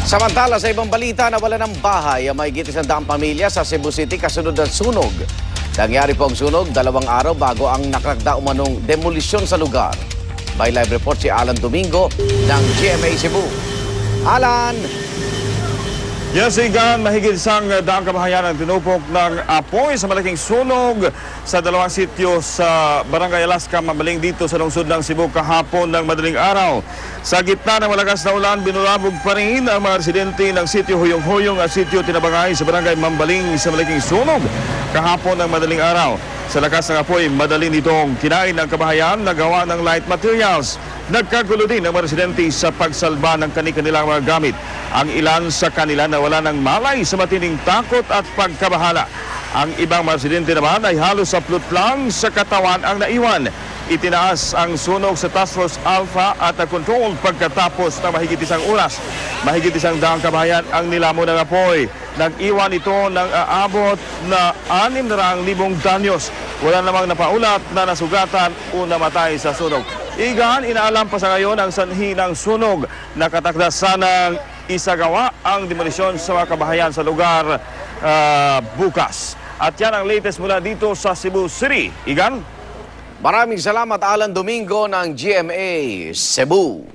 Samantala, sa ibang balita, nawala ng bahay ang mahigit 100 pamilya sa Cebu City kasunod ng sunog. Nangyari po ang sunog 2 araw bago ang nakakda umanong demolisyon sa lugar. By live report si Alan Domingo ng GMA Cebu. Alan! Yes, Igan, mahigit isang daang kabahayan ang tinupok ng apoy sa malaking sunog sa 2 sityo sa Barangay Alaska, Mambaling dito sa lungsod ng Cebu kahapon ng madaling araw. Sa gitna ng malakas na ulan, binulabog pa rin ang mga residente ng sityo Huyong-Huyong at sityo Tinabangay sa Barangay Mambaling sa malaking sunog kahapon ng madaling araw. Sa lakas ng apoy, madali nitong kinain ng kabahayan na gawa ng light materials. Nagkagulo din ang mga residente sa pagsalba ng kanilang mga gamit. Ang ilan sa kanila nawala ng malay sa matinding takot at pagkabahala. Ang ibang mga residente naman ay halos saplot lang sa katawan ang naiwan. Itinaas ang sunog sa Task Force Alpha at na-control pagkatapos ng mahigit 1 oras. Mahigit 100 kabahayan ang nilamon ng apoy. Nag-iwan ito ng aabot na 600,000 danyos. Wala namang napaulat na nasugatan o namatay sa sunog. Igan, inaalam pa sa ngayon ang sanhi ng sunog. Nakatakda sanang isagawa ang demolisyon sa mga kabahayan sa lugar bukas. At yan ang latest mula dito sa Cebu City. Igan? Maraming salamat, Alan Domingo ng GMA Cebu.